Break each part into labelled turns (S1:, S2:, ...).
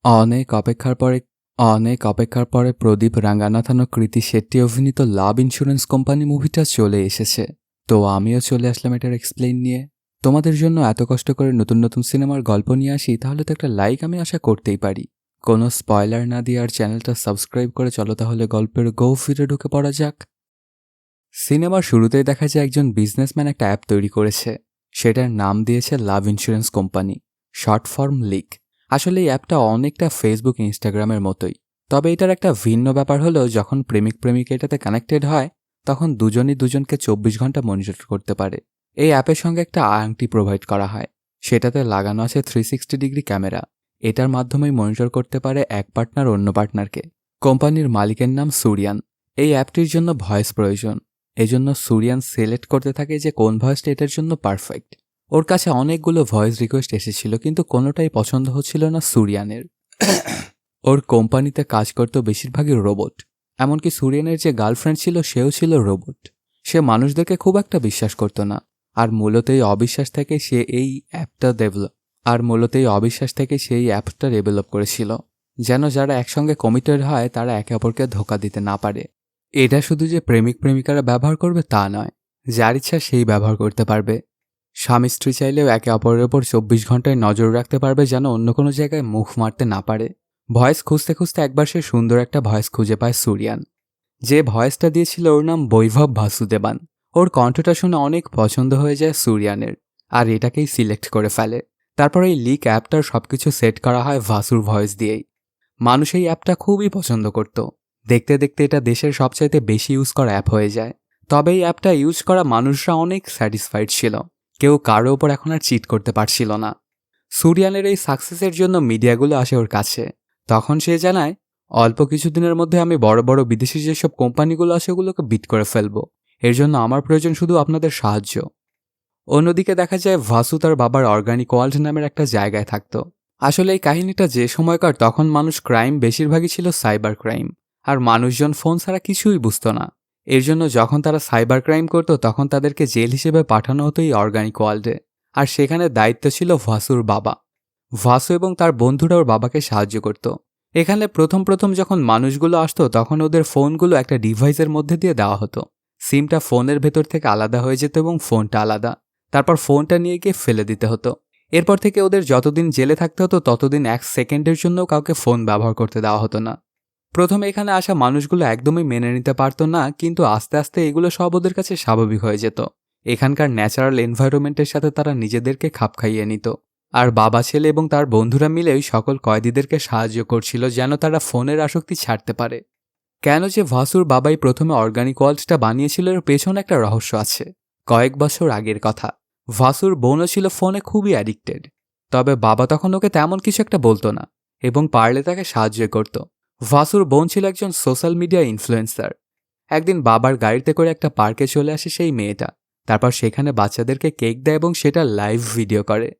S1: অনেক অপেক্ষার পরে প্রদীপ রাঙ্গানাথন ও কৃতি শেট্টি অভিনীত লাভ ইন্স্যুরেন্স কোম্পানি মুভিটা চলে এসেছে। তো আমিও চলে আসলাম এটার এক্সপ্লেইন নিয়ে। তোমাদের জন্য এত কষ্ট করে নতুন নতুন সিনেমার গল্প নিয়ে আসি, তাহলে তো একটা লাইক আমি আশা করতেই পারি। কোনো স্পয়লার না দিয়ে আর চ্যানেলটা সাবস্ক্রাইব করে চলো তাহলে গল্পের গভীরে ঢুকে পড়া যাক। সিনেমার শুরুতেই দেখা যায় একজন বিজনেসম্যান একটা অ্যাপ তৈরি করেছে। সেটার নাম দিয়েছে love insurance company, short form LIC. আসলে এই অ্যাপটা অনেকটা ফেসবুক ইনস্টাগ্রামের মতোই, তবে এটার একটা ভিন্ন ব্যাপার হলো যখন প্রেমিক প্রেমিকা এটাতে কানেক্টেড হয় তখন দুজনই দুজনকে 24 ঘন্টা মনিটর করতে পারে। এই অ্যাপের সঙ্গে একটা আংটি প্রোভাইড করা হয়, সেটাতে লাগানো আছে 360 ডিগ্রি ক্যামেরা। এটার মাধ্যমেই মনিটর করতে পারে এক পার্টনার অন্য পার্টনারকে। কোম্পানির মালিকের নাম সুরিয়ান। এই অ্যাপটির জন্য ভয়েস প্রয়োজন, এজন্য সুরিয়ান সিলেক্ট করতে থাকে যে কোন ভয়েসটা এটার জন্য পারফেক্ট। ওর কাছে অনেকগুলো ভয়েস রিকোয়েস্ট এসেছিল, কিন্তু কোনোটাই পছন্দ হচ্ছিল না সুরিয়ানের। ওর কোম্পানিতে কাজ করত বেশিরভাগই রোবট, এমনকি সুরিয়ানের যে গার্লফ্রেন্ড ছিল সেও ছিল রোবট। সে মানুষদেরকে খুব একটা বিশ্বাস করত না, আর মূলত এই অবিশ্বাস থেকে সে এই অ্যাপটা ডেভেলপ করেছিল, যেন যারা একসঙ্গে কমিটেড হয় তারা একে অপরকে ধোঁকা দিতে না পারে। এটা শুধু যে প্রেমিক প্রেমিকারা ব্যবহার করবে তা নয়, যার ইচ্ছা সেই ব্যবহার করতে পারবে। স্বামী স্ত্রী চাইলেও একে অপরের ওপর 24 ঘন্টায় নজর রাখতে পারবে, যেন অন্য কোনো জায়গায় মুখ মারতে না পারে। ভয়েস খুঁজতে খুঁজতে একবার সে সুন্দর একটা ভয়েস খুঁজে পায় সুরিয়ান। যে ভয়েসটা দিয়েছিল ওর নাম বৈভব ভাসুদেবান। ওর কণ্ঠটা শুনে অনেক পছন্দ হয়ে যায় সুরিয়ানের, আর এটাকেই সিলেক্ট করে ফেলে। তারপর এই লিক অ্যাপটার সবকিছু সেট করা হয় ভাসুর ভয়েস দিয়েই। মানুষ এই অ্যাপটা খুবই পছন্দ করত। দেখতে দেখতে এটা দেশের সবচাইতে বেশি ইউজ করা অ্যাপ হয়ে যায়। তবে এই অ্যাপটা ইউজ করা মানুষরা অনেক স্যাটিসফাইড ছিল, কেউ কারো ওপর এখন আর চিট করতে পারছিল না। সুরিয়ানের এই সাকসেসের জন্য মিডিয়াগুলো আসে ওর কাছে। তখন সে জানায়, অল্প কিছুদিনের মধ্যে আমি বড় বড় বিদেশি যেসব কোম্পানিগুলো আছে ওগুলোকে বিট করে ফেলবো। এর জন্য আমার প্রয়োজন শুধু আপনাদের সাহায্য। অন্যদিকে দেখা যায় ভাসু তার বাবার অর্গানিক ওয়ার্ল্ড নামের একটা জায়গায় থাকত। আসলে এই কাহিনীটা যে সময়কার, তখন মানুষ ক্রাইম বেশিরভাগই ছিল সাইবার ক্রাইম, আর মানুষজন ফোন ছাড়া কিছুই বুঝত না। এর জন্য যখন তারা সাইবার ক্রাইম করত তখন তাদেরকে জেল হিসেবে পাঠানো হতো এই অর্গানিক ওয়ার্ল্ডে। আর সেখানে দায়িত্ব ছিল ভাসুর বাবা। ভাসু এবং তার বন্ধুরা ওর বাবাকে সাহায্য করত। এখানে প্রথম প্রথম যখন মানুষগুলো আসতো তখন ওদের ফোনগুলো একটা ডিভাইসের মধ্যে দিয়ে দেওয়া হতো। সিমটা ফোনের ভেতর থেকে আলাদা হয়ে যেত এবং ফোনটা আলাদা। তারপর ফোনটা নিয়ে গিয়ে ফেলে দিতে হতো। এরপর থেকে ওদের যতদিন জেলে থাকতে হতো ততদিন 1 সেকেন্ডের জন্যও কাউকে ফোন ব্যবহার করতে দেওয়া হতো না। প্রথমে এখানে আসা মানুষগুলো একদমই মেনে নিতে পারতো না, কিন্তু আস্তে আস্তে এগুলো সব ওদের কাছে স্বাভাবিক হয়ে যেত। এখানকার ন্যাচারাল এনভায়রনমেন্টের সাথে তারা নিজেদেরকে খাপ খাইয়ে নিত। আর বাবা ছেলে এবং তার বন্ধুরা মিলেই সকল কয়েদিদেরকে সাহায্য করছিল যেন তারা ফোনের আসক্তি ছাড়তে পারে। কেন যে ভাসুর বাবাই প্রথমে অর্গানিক ওয়ার্ল্ডটা বানিয়েছিল এর পেছনে একটা রহস্য আছে। কয়েক বছর আগের কথা। ভাসুর বোনও ছিল ফোনে খুবই অ্যাডিক্টেড। তবে বাবা তখন ওকে তেমন কিছু একটা বলতো না এবং পারলে তাকে সাহায্য করত। ভাসুর বোন ছিল একজন সোশ্যাল মিডিয়া ইনফ্লুয়েন্সার। একদিন বাবার গাড়িতে করে একটা পার্কে চলে আসে সেই মেয়েটা। তারপর সেখানে বাচ্চাদেরকে কেক দেয় এবং সেটা লাইভ ভিডিও করে।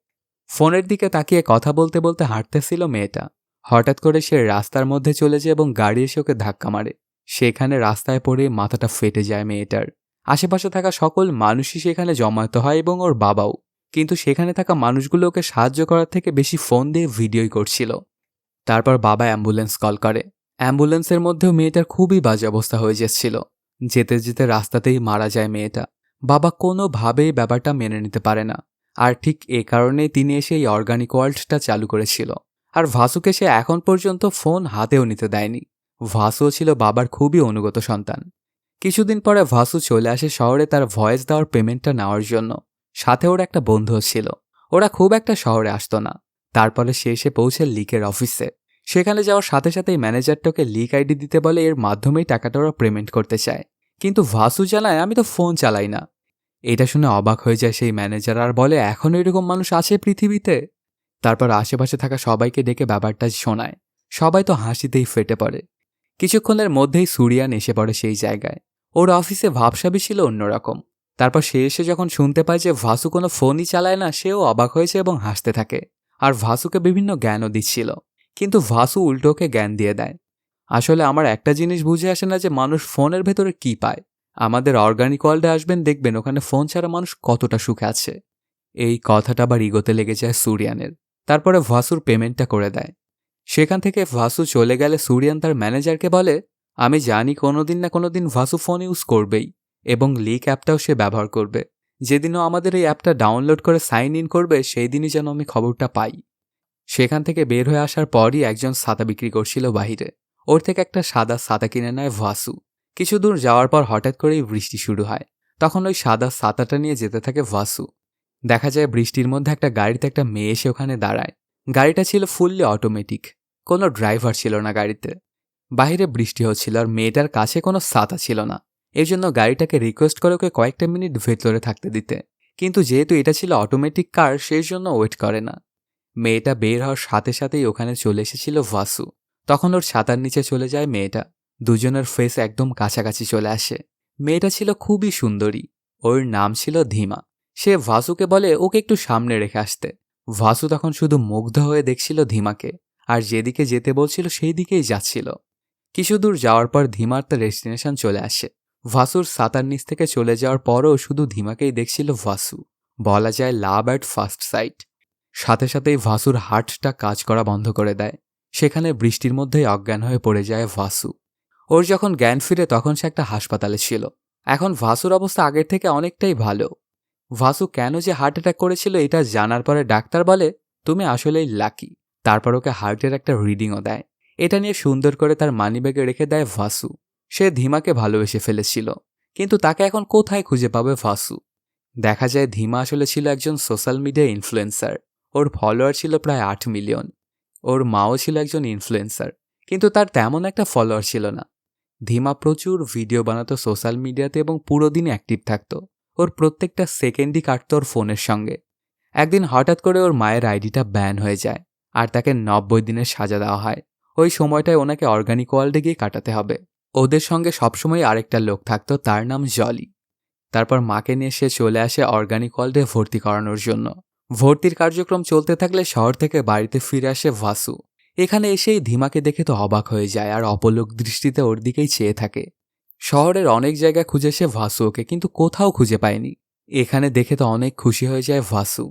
S1: ফোনের দিকে তাকিয়ে কথা বলতে বলতে হাঁটতেছিল মেয়েটা। হঠাৎ করে সে রাস্তার মধ্যে চলে যায় এবং গাড়ি এসে ওকে ধাক্কা মারে। সেখানে রাস্তায় পড়ে মাথাটা ফেটে যায় মেয়েটার। আশেপাশে থাকা সকল মানুষই সেখানে জমায়েত হয় এবং ওর বাবাও। কিন্তু সেখানে থাকা মানুষগুলো ওকে সাহায্য করার থেকে বেশি ফোন দিয়ে ভিডিওই করছিল। তারপর বাবা অ্যাম্বুলেন্স কল করে। অ্যাম্বুলেন্সের মধ্যেও মেয়েটার খুবই বাজে অবস্থা হয়ে যাচ্ছিল। যেতে যেতে রাস্তাতেই মারা যায় মেয়েটা। বাবা কোনোভাবেই ব্যাপারটা মেনে নিতে পারে না। আর ঠিক এ কারণেই তিনি এসে এই অর্গানিক ওয়ার্ল্ডটা চালু করেছিল। আর ভাসুকে সে এখন পর্যন্ত ফোন হাতেও নিতে দেয়নি। ভাসুও ছিল বাবার খুবই অনুগত সন্তান। কিছুদিন পরে ভাসু চলে আসে শহরে তার ভয়েস দেওয়ার পেমেন্টটা নেওয়ার জন্য। সাথে ওর একটা বন্ধুও ছিল। ওরা খুব একটা শহরে আসতো না। তারপরে সে এসে পৌঁছে লিকের অফিসে। সেখানে যাওয়ার সাথে সাথেই ম্যানেজারটাকে লিক আইডি দিতে বলে, এর মাধ্যমেই টাকাটা ওরা পেমেন্ট করতে চায়। কিন্তু ভাসু জানায়, আমি তো ফোন চালাই না। এটা শুনে অবাক হয়ে যায় সেই ম্যানেজার আর বলে, এখনও এরকম মানুষ আছে পৃথিবীতে? তারপর আশেপাশে থাকা সবাইকে ডেকে ব্যাপারটা শোনায়। সবাই তো হাসিতেই ফেটে পড়ে। কিছুক্ষণের মধ্যেই সুরিয়ান এসে পড়ে সেই জায়গায়। ওর অফিসে ভাবসাবি ছিল অন্যরকম। তারপর সে এসে যখন শুনতে পায় যে ভাসু কোনো ফোনই চালায় না, সেও অবাক হয়েছে এবং হাসতে থাকে। আর ভাসুকে বিভিন্ন জ্ঞানও দিচ্ছিল। কিন্তু ভাসু উল্টোকে জ্ঞান দিয়ে দেয়। আসলে আমার একটা জিনিস বুঝে আসে না যে মানুষ ফোনের ভেতরে কি পায়। আমাদের অর্গানিক ওয়ার্ল্ডে আসবেন, দেখবেন ওখানে ফোন ছাড়া মানুষ কতটা সুখে আছে। এই কথাটা আবার ইগোতে লেগে যায় সুরিয়ানের। তারপরে ভাসুর পেমেন্টটা করে দেয়। সেখান থেকে ভাসু চলে গেলে সুরিয়ান তার ম্যানেজারকে বলে, আমি জানি কোনোদিন না কোনোদিন ভাসু ফোন ইউজ করবেই এবং লিক অ্যাপটাও সে ব্যবহার করবে। যেদিনও আমাদের এই অ্যাপটা ডাউনলোড করে সাইন ইন করবে সেই দিনই যেন আমি খবরটা পাই। সেখান থেকে বের হয়ে আসার পরই একজন ছাতা বিক্রি করছিল বাহিরে। ওর থেকে একটা সাদা ছাতা কিনে নেয় ভাসু। কিছু দূর যাওয়ার পর হঠাৎ করেই বৃষ্টি শুরু হয়। তখন ওই সাদা ছাতাটা নিয়ে যেতে থাকে ভাসু। দেখা যায় বৃষ্টির মধ্যে একটা গাড়িতে একটা মেয়ে এসে ওখানে দাঁড়ায়। গাড়িটা ছিল ফুললি অটোমেটিক, কোনো ড্রাইভার ছিল না গাড়িতে। বাহিরে বৃষ্টি হচ্ছিল আর মেয়েটার কাছে কোনো ছাতা ছিল না। এর জন্য গাড়িটাকে রিকোয়েস্ট করে ওকে কয়েকটা মিনিট ভেতরে থাকতে দিতে, কিন্তু যেহেতু এটা ছিল অটোমেটিক কার সেই জন্য ওয়েট করে না। মেয়েটা বের হওয়ার সাথে সাথেই ওখানে চলে এসেছিল ভাসু। তখন ওর ছাতার নিচে চলে যায় মেয়েটা। দুজনের ফেস একদম কাছাকাছি চলে আসে। মেয়েটা ছিল খুবই সুন্দরী। ওর নাম ছিল ধীমা। সে ভাসুকে বলে ওকে একটু সামনে রেখে আসতে। ভাসু তখন শুধু মুগ্ধ হয়ে দেখছিল ধীমাকে, আর যেদিকে যেতে বলছিল সেই দিকেই যাচ্ছিল। কিছু দূর যাওয়ার পর ধীমার তার ডেস্টিনেশন চলে আসে। ভাসুর ছাতার নিচ থেকে চলে যাওয়ার পরও শুধু ধীমাকেই দেখছিল ভাসু। বলা যায় লাভ অ্যাট ফার্স্ট সাইট। সাথে সাথেই ভাসুর হার্টটা কাজ করা বন্ধ করে দেয়। সেখানে বৃষ্টির মধ্যেই অজ্ঞান হয়ে পড়ে যায় ভাসু। ওর যখন জ্ঞান ফিরে তখন সে একটা হাসপাতালে ছিল। এখন ভাসুর অবস্থা আগের থেকে অনেকটাই ভালো। ভাসু কেন যে হার্ট অ্যাটাক করেছিল এটা জানার পরে ডাক্তার বলে, তুমি আসলেই লাকি। তারপর ওকে হার্টের একটা রিডিংও দেয়। এটা নিয়ে সুন্দর করে তার মানিব্যাগে রেখে দেয় ভাসু। সে ধীমাকে ভালোবেসে ফেলেছিল, কিন্তু তাকে এখন কোথায় খুঁজে পাবে ভাসু? দেখা যায় ধীমা আসলে ছিল একজন সোশ্যাল মিডিয়া ইনফ্লুয়েন্সার। ওর ফলোয়ার ছিল প্রায় 8 মিলিয়ন। ওর মাও ছিল একজন ইনফ্লুয়েন্সার, কিন্তু তার তেমন একটা ফলোয়ার ছিল না। ধীমা প্রচুর ভিডিও বানাতো সোশ্যাল মিডিয়াতে এবং পুরো দিন অ্যাক্টিভ থাকতো। ওর প্রত্যেকটা সেকেন্ডই কাটতো ওর ফোনের সঙ্গে। একদিন হঠাৎ করে ওর মায়ের আইডিটা ব্যান হয়ে যায় আর তাকে 90 দিনের সাজা দেওয়া হয়। ওই সময়টায় ওনাকে অর্গানিক ওয়ার্ল্ডে গিয়ে কাটাতে হবে। ওদের সঙ্গে সবসময় আরেকটা লোক থাকতো, তার নাম জলি। তারপর মাকে নিয়ে সে চলে আসে অর্গানিক ওয়ার্ল্ডে ভর্তি করানোর জন্য। ভর্তির কার্যক্রম চলতে থাকলে শহর থেকে বাড়িতে ফিরে আসে ভাসু। এখানে এসেই ধীমাকে দেখে তো অবাক হয়ে যায় আর অপলক দৃষ্টিতে ওর দিকেই চেয়ে থাকে। শহরের অনেক জায়গায় খুঁজে সে ভাসু ওকে, কিন্তু কোথাও খুঁজে পায়নি। এখানে দেখে তো অনেক খুশি হয়ে যায় ভাসু।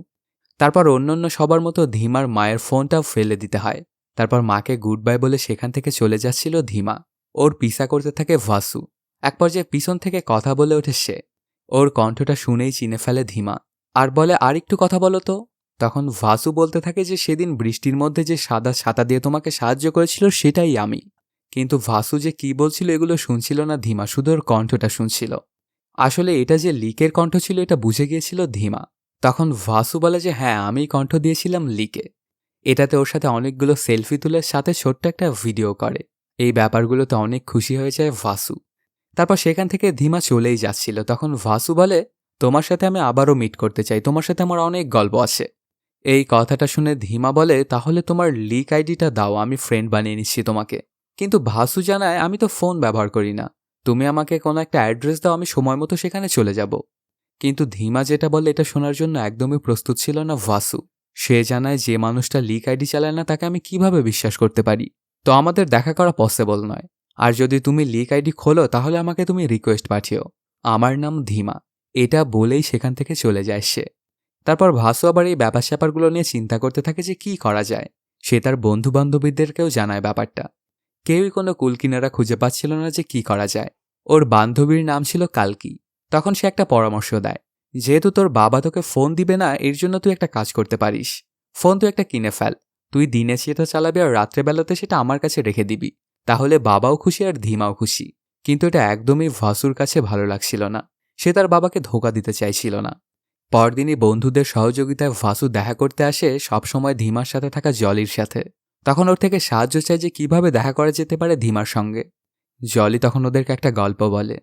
S1: তারপর অন্যান্য সবার মতো ধীমার মায়ের ফোনটাও ফেলে দিতে হয়। তারপর মাকে গুড বাই বলে সেখান থেকে চলে যাচ্ছিল ধীমা। ওর পিছা করতে থাকে ভাসু। এক পর্যায়ে পিছন থেকে কথা বলে ওঠে সে। ওর কণ্ঠটা শুনেই চিনে ফেলে ধীমা আর বলে, আর একটু কথা বলো তো। তখন ভাসু বলতে থাকে যে সেদিন বৃষ্টির মধ্যে যে সাদা ছাতা দিয়ে তোমাকে সাহায্য করেছিল সেটাই আমি। কিন্তু ভাসু যে কি বলছিল এগুলো শুনছিল না ধীমা, শুধু ওর কণ্ঠটা শুনছিল। আসলে এটা যে লিকের কণ্ঠ ছিল এটা বুঝে গিয়েছিল ধীমা। তখন ভাসু বলে যে হ্যাঁ, আমি কণ্ঠ দিয়েছিলাম লিকে। এটাতে ওর সাথে অনেকগুলো সেলফি তুলে সাথে ছোট্ট একটা ভিডিও করে। এই ব্যাপারগুলোতে অনেক খুশি হয়ে যায় ভাসু। তারপর সেখান থেকে ধীমা চলেই যাচ্ছিল। তখন ভাসু বলে, তোমার সাথে আমি আবারও মিট করতে চাই, তোমার সাথে আমার অনেক গল্প আছে। এই কথাটা শুনে ধীমা বলে, তাহলে তোমার লিক আইডিটা দাও, আমি ফ্রেন্ড বানিয়ে নিচ্ছি তোমাকে। কিন্তু ভাসু জানায়, আমি তো ফোন ব্যবহার করি না, তুমি আমাকে কোনো একটা অ্যাড্রেস দাও, আমি সময় মতো সেখানে চলে যাব। কিন্তু ধীমা যেটা বলে এটা শোনার জন্য একদমই প্রস্তুত ছিল না ভাসু। সে জানায় যে মানুষটা লিক আইডি চালায় না তাকে আমি কিভাবে বিশ্বাস করতে পারি, তো আমাদের দেখা করা পসিবল নয়। আর যদি তুমি লিক আইডি খোলো তাহলে আমাকে তুমি রিকোয়েস্ট পাঠিও, আমার নাম ধীমা। এটা বলেই সেখান থেকে চলে যায় সে। তারপর ভাসু আবার এই ব্যাপার স্যাপারগুলো নিয়ে চিন্তা করতে থাকে যে কি করা যায়। সে তার বন্ধু বান্ধবীদেরকেও জানায় ব্যাপারটা। কেউই কোনো কুলকিনারা খুঁজে পাচ্ছিল না যে কি করা যায়। ওর বান্ধবীর নাম ছিল কালকি। তখন সে একটা পরামর্শ দেয়, যেহেতু তোর বাবা তোকে ফোন দিবে না এর জন্য তুই একটা কাজ করতে পারিস। ফোন তুই একটা কিনে ফেল, তুই দিনে সেটা চালাবি আর রাত্রেবেলাতে সেটা আমার কাছে রেখে দিবি। তাহলে বাবাও খুশি আর ধীমাও খুশি। কিন্তু এটা একদমই ভাসুর কাছে ভালো লাগছিল না। সে তার বাবাকে ধোকা দিতে চাইছিল না। পরদিনই বন্ধুদের সহযোগিতায় ভাসু দেখা করতে আসে সবসময় ধীমার সাথে থাকা জলির সাথে। তখন ওর থেকে সাহায্য চায় যে কিভাবে দেখা করা যেতে পারে ধীমার সঙ্গে। জলি তখন ওদেরকে একটা গল্প বলে।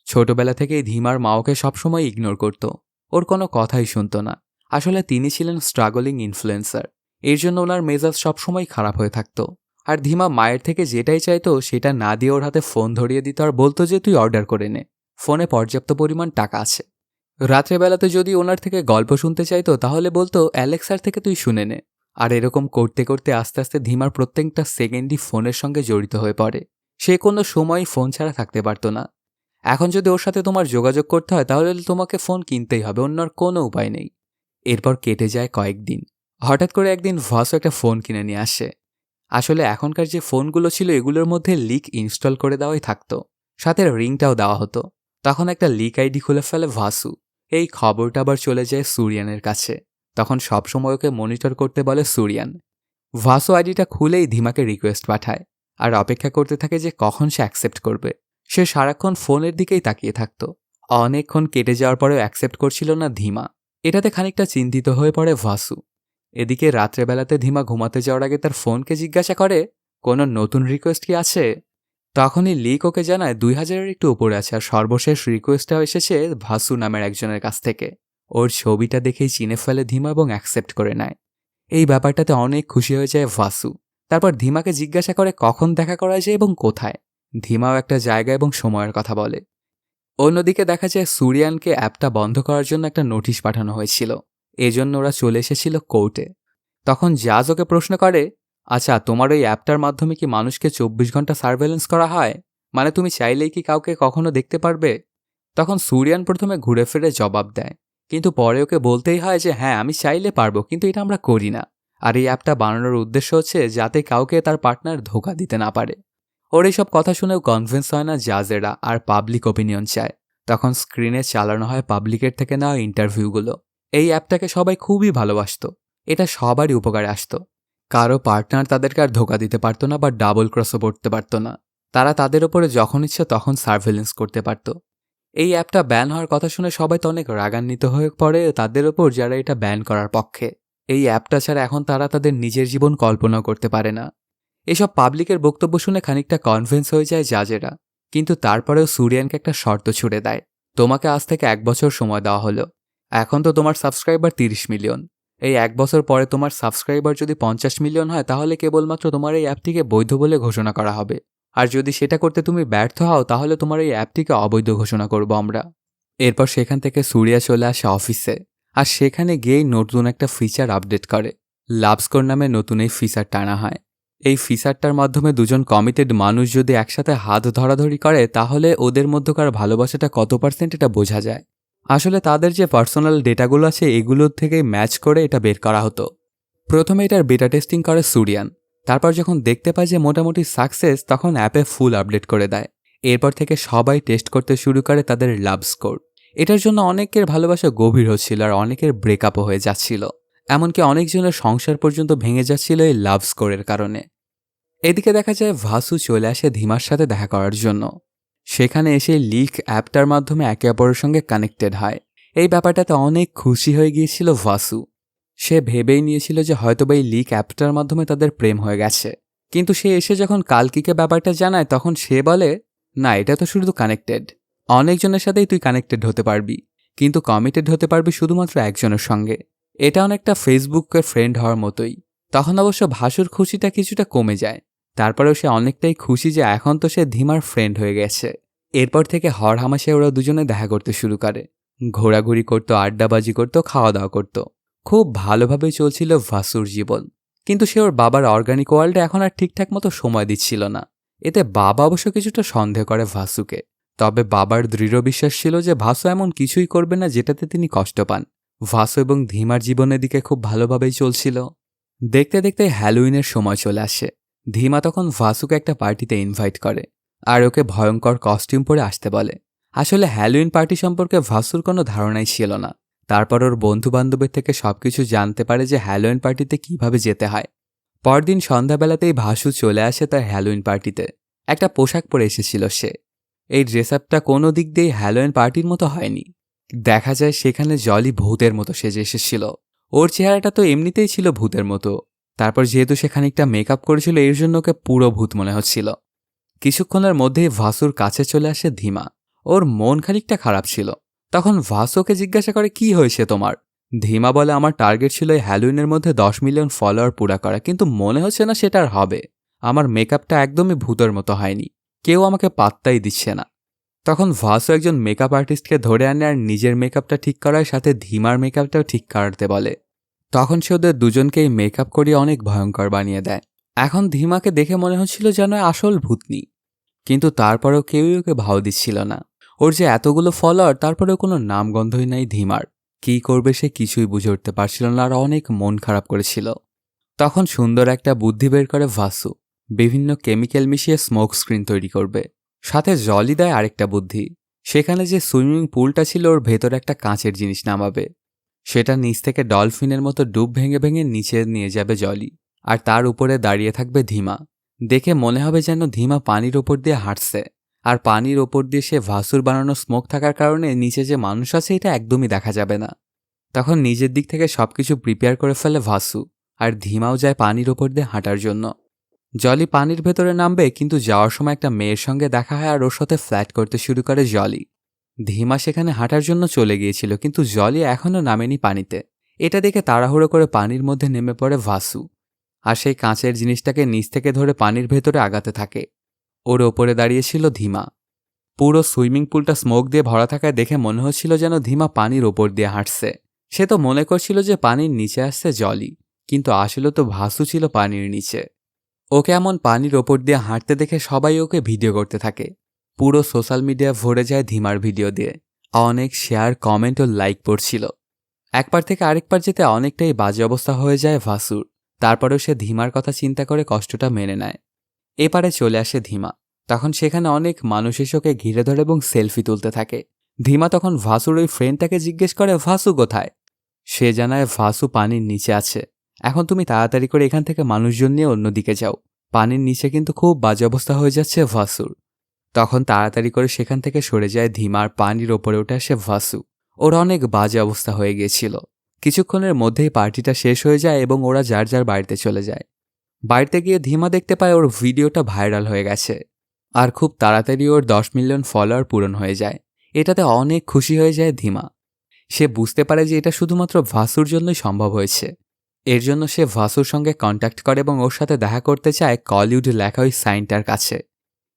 S1: ছোটবেলা থেকেই ধীমার মা ওকে সবসময় ইগনোর করত। ওর কোনো কথাই শুনত না। আসলে তিনি ছিলেন স্ট্রাগলিং ইনফ্লুয়েন্সার। এর জন্য ওনার মেজাজ সবসময় খারাপ হয়ে থাকত। আর ধীমা মায়ের থেকে যেটাই চাইতো সেটা না দিয়ে ওর হাতে ফোন ধরিয়ে দিত আর বলতো যে তুই অর্ডার করে নে, ফোনে পর্যাপ্ত পরিমাণ টাকা আছে। রাত্রেবেলাতে যদি ওনার থেকে গল্প শুনতে চাইতো তাহলে বলতো অ্যালেক্সার থেকে তুই শুনে নে। আর এরকম করতে করতে আস্তে আস্তে ধীমার প্রত্যেকটা সেকেন্ডই ফোনের সঙ্গে জড়িত হয়ে পড়ে। সে কোনো সময় ফোন ছাড়া থাকতে পারত না। এখন যদি ওর সাথে তোমার যোগাযোগ করতে হয় তাহলে তোমাকে ফোন কিনতেই হবে, অন্য আর কোনো উপায় নেই। এরপর কেটে যায় কয়েকদিন। হঠাৎ করে একদিন ভাসু একটা ফোন কিনে নিয়ে আসে। আসলে এখনকার যে ফোনগুলো ছিল এগুলোর মধ্যে লিক ইনস্টল করে দেওয়াই থাকতো, সাথে রিংটাও দেওয়া হতো। তখন একটা লিক আইডি খুলে ফেলে ভাসু। এই খবরটা আবার চলে যায় সুরিয়ানের কাছে। তখন সবসময় ওকে মনিটর করতে বলে সুরিয়ান। ভাসু আইডিটা খুলেই ধীমাকে রিকোয়েস্ট পাঠায় আর অপেক্ষা করতে থাকে যে কখন সে অ্যাকসেপ্ট করবে। সে সারাক্ষণ ফোনের দিকেই তাকিয়ে থাকতো। অনেকক্ষণ কেটে যাওয়ার পরেও অ্যাকসেপ্ট করছিল না ধীমা। এটাতে খানিকটা চিন্তিত হয়ে পড়ে ভাসু। এদিকে রাত্রেবেলাতে ধীমা ঘুমাতে যাওয়ার আগে তার ফোনকে জিজ্ঞাসা করে কোনো নতুন রিকোয়েস্ট কি আছে। তখনই লিক ওকে জানায় 2000-এর একটু উপরে আছে আর সর্বশেষ রিকোয়েস্টটাও এসেছে ভাসু নামের একজনের কাছ থেকে। ওর ছবিটা দেখেই চিনে ফেলে ধীমা এবং অ্যাকসেপ্ট করে নেয়। এই ব্যাপারটাতে অনেক খুশি হয়ে যায় ভাসু। তারপর ধীমাকে জিজ্ঞাসা করে কখন দেখা করা যায় এবং কোথায়। ধীমাও একটা জায়গা এবং সময়ের কথা বলে। অন্যদিকে দেখা যায় সুরিয়ানকে অ্যাপটা বন্ধ করার জন্য একটা নোটিশ পাঠানো হয়েছিল। এজন্য ওরা চলে এসেছিল কোর্টে। তখন জাজ ওকে প্রশ্ন করে, আচ্ছা তোমার ওই অ্যাপটার মাধ্যমে কি মানুষকে 24 ঘন্টা সার্ভেলেন্স করা হয়? মানে তুমি চাইলেই কি কাউকে কখনো দেখতে পারবে? তখন সুরিয়ান প্রথমে ঘুরে ফিরে জবাব দেয়, কিন্তু পরে ওকে বলতেই হয় যে হ্যাঁ আমি চাইলে পারবো, কিন্তু এটা আমরা করি না। আর এই অ্যাপটা বানানোর উদ্দেশ্য হচ্ছে যাতে কাউকে তার পার্টনার ধোঁকা দিতে না পারে। ওর এইসব কথা শুনেও কনভিন্স হয় না জাজেরা আর পাবলিক ওপিনিয়ন চায়। তখন স্ক্রিনে চালানো হয় পাবলিকের থেকে নেওয়া ইন্টারভিউগুলো। এই অ্যাপটাকে সবাই খুবই ভালোবাসত। এটা সবারই উপকারে আসতো। কারো পার্টনার তাদেরকে আর ধোঁকা দিতে পারত না বা ডাবল ক্রসও পড়তে পারত না। তারা তাদের ওপরে যখন ইচ্ছে তখন সার্ভেলেন্স করতে পারত। এই অ্যাপটা ব্যান হওয়ার কথা শুনে সবাই তো অনেক রাগান্বিত হয়ে পড়ে তাদের ওপর যারা এটা ব্যান করার পক্ষে। এই অ্যাপটা ছাড়া এখন তারা তাদের নিজের জীবন কল্পনাও করতে পারে না। এসব পাবলিকের বক্তব্য শুনে খানিকটা কনভিন্স হয়ে যায় জাজেরা। কিন্তু তারপরেও সুরিয়ানকে একটা শর্ত ছুড়ে দেয়, তোমাকে আজ থেকে 1 বছর সময় দেওয়া হলো। এখন তো তোমার সাবস্ক্রাইবার 30 মিলিয়ন। এই 1 বছর পরে তোমার সাবস্ক্রাইবার যদি 50 মিলিয়ন হয় তাহলে কেবলমাত্র তোমার এই অ্যাপটিকে বৈধ বলে ঘোষণা করা হবে। আর যদি সেটা করতে তুমি ব্যর্থ হও তাহলে তোমার এই অ্যাপটিকে অবৈধ ঘোষণা করব আমরা। এরপর সেখান থেকে সুরিয়া চলে আসে অফিসে। আর সেখানে গিয়েই নতুন একটা ফিচার আপডেট করে। লাভস্কোর নামে নতুন এই ফিচার টানা হয়। এই ফিচারটার মাধ্যমে দুজন কমিটেড মানুষ যদি একসাথে হাত ধরাধরি করে তাহলে ওদের মধ্যকার ভালোবাসাটা কত পার্সেন্ট এটা বোঝা যায়। আসলে তাদের যে পার্সোনাল ডেটাগুলো আছে এগুলোর থেকে ম্যাচ করে এটা বের করা হতো। প্রথমে এটার বেটা টেস্টিং করে সুরিয়ান। তারপর যখন দেখতে পায় যে মোটামুটি সাকসেস তখন অ্যাপে ফুল আপডেট করে দেয়। এরপর থেকে সবাই টেস্ট করতে শুরু করে তাদের লাভ স্কোর। এটার জন্য অনেকের ভালোবাসা গভীর হচ্ছিল আর অনেকের ব্রেকআপও হয়ে যাচ্ছিল। এমনকি অনেকজনের সংসার পর্যন্ত ভেঙে যাচ্ছিল এই লাভ স্কোরের কারণে। এদিকে দেখা যায় ভাসু চলে আসে ধীমার সাথে দেখা করার জন্য। সেখানে এসে লিক অ্যাপটার মাধ্যমে একে অপরের সঙ্গে কানেক্টেড হয়। এই ব্যাপারটাতে অনেক খুশি হয়ে গিয়েছিল ভাসু। সে ভেবেই নিয়েছিল যে হয়তোবা এই লিক অ্যাপটার মাধ্যমে তাদের প্রেম হয়ে গেছে। কিন্তু সে এসে যখন কালকিকে ব্যাপারটা জানায় তখন সে বলে, না এটা তো শুধু কানেক্টেড, অনেকজনের সাথেই তুই কানেক্টেড হতে পারবি, কিন্তু কমিটেড হতে পারবি শুধুমাত্র একজনের সঙ্গে। এটা অনেকটা ফেসবুকের ফ্রেন্ড হওয়ার মতোই। তখন অবশ্য ভাসুর খুশিটা কিছুটা কমে যায়। তারপরেও সে অনেকটাই খুশি যে এখন তো সে ধীমার ফ্রেন্ড হয়ে গেছে। এরপর থেকে হরহামেশায় ওরা দুজনে দেখা করতে শুরু করে। ঘোরাঘুরি করতো, আড্ডাবাজি করতো, খাওয়া দাওয়া করতো। খুব ভালোভাবেই চলছিল ভাসুর জীবন। কিন্তু সে ওর বাবার অর্গানিক ওয়ার্ল্ডে এখন আর ঠিকঠাক মতো সময় দিচ্ছিল না। এতে বাবা অবশ্য কিছুটা সন্দেহ করে ভাসুকে। তবে বাবার দৃঢ় বিশ্বাস ছিল যে ভাসু এমন কিছুই করবে না যেটাতে তিনি কষ্ট পান। ভাসু এবং ধীমার জীবনের দিকে খুব ভালোভাবেই চলছিল। দেখতে দেখতে হ্যালোউইনের সময় চলে আসে। ধীমা তখন ভাসুকে একটা পার্টিতে ইনভাইট করে আর ওকে ভয়ঙ্কর কস্টিউম পরে আসতে বলে। আসলে হ্যালোউইন পার্টি সম্পর্কে ভাসুর কোনো ধারণাই ছিল না। তারপর ওর বন্ধুবান্ধবের থেকে সবকিছু জানতে পারে যে হ্যালোউইন পার্টিতে কিভাবে যেতে হয়। পরদিন সন্ধ্যাবেলাতেই ভাসু চলে আসে তার হ্যালোউইন পার্টিতে। একটা পোশাক পরে এসেছিল সে। এই ড্রেস আপটা কোনো দিক দিয়েই হ্যালোউইন পার্টির মতো হয়নি। দেখা যায় সেখানে জলি ভূতের মতো সেজে এসেছিল। ওর চেহারাটা তো এমনিতেই ছিল ভূতের মতো। তারপর যেহেতু সে খানিকটা মেকআপ করেছিল এর জন্য ওকে পুরো ভূত মনে হচ্ছিল। কিছুক্ষণের মধ্যেই ভাসুর কাছে চলে আসে ধীমা। ওর মন খানিকটা খারাপ ছিল। তখন ভাসুকে জিজ্ঞাসা করে কি হয়েছে তোমার। ধীমা বলে আমার টার্গেট ছিল এই হ্যালোউইনের মধ্যে 10 মিলিয়ন ফলোয়ার পুরা করা, কিন্তু মনে হচ্ছে না সেটা আর হবে। আমার মেকআপটা একদমই ভূতের মতো হয়নি, কেউ আমাকে পাত্তাই দিচ্ছে না। তখন ভাসু একজন মেকআপ আর্টিস্টকে ধরে আনে আর নিজের মেকআপটা ঠিক করার সাথে ধীমার মেকআপটাও ঠিক করাতে বলে। তখন সে ওদের দুজনকেই মেকআপ করিয়ে অনেক ভয়ঙ্কর বানিয়ে দেয়। এখন ধীমাকে দেখে মনে হচ্ছিল যেন আসল ভূতনি, কিন্তু তারপরেও কেউই ওকে ভাও দিচ্ছিল না। ওর যে এতগুলো ফলোয়ার তারপরেও কোনো নামগন্ধই নাই ধীমার। কী করবে সে কিছুই বুঝে উঠতে পারছিল না আর অনেক মন খারাপ করেছিল। তখন সুন্দর একটা বুদ্ধি বের করে ভাসু। বিভিন্ন কেমিক্যাল মিশিয়ে স্মোক স্ক্রিন তৈরি করবে। সাথে জলই দেয় আরেকটা বুদ্ধি। সেখানে যে সুইমিং পুলটা ছিল ওর ভেতরে একটা কাঁচের জিনিস নামাবে। সেটা নিচ থেকে ডলফিনের মতো ডুব ভেঙে ভেঙে নিচে নিয়ে যাবে জলি। আর তার উপরে দাঁড়িয়ে থাকবে ধীমা। দেখে মনে হবে যেন ধীমা পানির ওপর দিয়ে হাঁটছে। আর পানির ওপর দিয়ে সে ভাসুর বানানো স্মোক থাকার কারণে নিচে যে মানুষ আছে এটা একদমই দেখা যাবে না। তখন নিজের দিক থেকে সবকিছু প্রিপেয়ার করে ফেলে ভাসু। আর ধীমাও যায় পানির ওপর দিয়ে হাঁটার জন্য। জলি পানির ভেতরে নামবে, কিন্তু যাওয়ার সময় একটা মেয়ের সঙ্গে দেখা হয় আর ওর সাথে ফ্ল্যাট করতে শুরু করে জলি। ধীমা সেখানে হাঁটার জন্য চলে গিয়েছিল, কিন্তু জলি এখনও নামেনি পানিতে। এটা দেখে তাড়াহুড়ো করে পানির মধ্যে নেমে পড়ে ভাসু। আর সেই কাঁচের জিনিসটাকে নিচ থেকে ধরে পানির ভেতরে আগাতে থাকে। ওর ওপরে দাঁড়িয়েছিল ধীমা। পুরো সুইমিং পুলটা স্মোক দিয়ে ভরা থাকায় দেখে মনে হচ্ছিল যেন ধীমা পানির ওপর দিয়ে হাঁটছে। সে তো মনে করছিল যে পানির নিচে আসছে জলি, কিন্তু আসলে তো ভাসু ছিল পানির নিচে। ওকে এমন পানির ওপর দিয়ে হাঁটতে দেখে সবাই ওকে ভিডিও করতে থাকে। পুরো সোশ্যাল মিডিয়া ভরে যায় ধীমার ভিডিও দিয়ে। অনেক শেয়ার, কমেন্ট ও লাইক পড়ছিল। একবার থেকে আরেকবার যেতে অনেকটাই বাজে অবস্থা হয়ে যায় ভাসুর। তারপরেও সে ধীমার কথা চিন্তা করে কষ্টটা মেনে নেয়। এপারে চলে আসে ধীমা। তখন সেখানে অনেক মানুষ এসে ওকে ঘিরে ধরে এবং সেলফি তুলতে থাকে। ধীমা তখন ভাসুর ওই ফ্রেন্ডটাকে জিজ্ঞেস করে ভাসু কোথায়। সে জানায় ভাসু পানির নিচে আছে। এখন তুমি তাড়াতাড়ি করে এখান থেকে মানুষজন নিয়ে অন্যদিকে যাও। পানির নিচে কিন্তু খুব বাজে অবস্থা হয়ে যাচ্ছে ভাসুর। তখন তাড়াতাড়ি করে সেখান থেকে সরে যায় ধীমার। পানির ওপরে উঠে আসে ভাসু। ওর অনেক বাজে অবস্থা হয়ে গিয়েছিল। কিছুক্ষণের মধ্যেই পার্টিটা শেষ হয়ে যায় এবং ওরা যার যার বাড়িতে চলে যায়। বাড়িতে গিয়ে ধীমা দেখতে পায় ওর ভিডিওটা ভাইরাল হয়ে গেছে। আর খুব তাড়াতাড়ি ওর 10 মিলিয়ন ফলোয়ার পূরণ হয়ে যায়। এটাতে অনেক খুশি হয়ে যায় ধীমা। সে বুঝতে পারে যে এটা শুধুমাত্র ভাসুর জন্যই সম্ভব হয়েছে। এর জন্য সে ভাসুর সঙ্গে কন্ট্যাক্ট করে এবং ওর সাথে দেখা করতে চায় কলিউড লেখা ওই সাইনটার কাছে।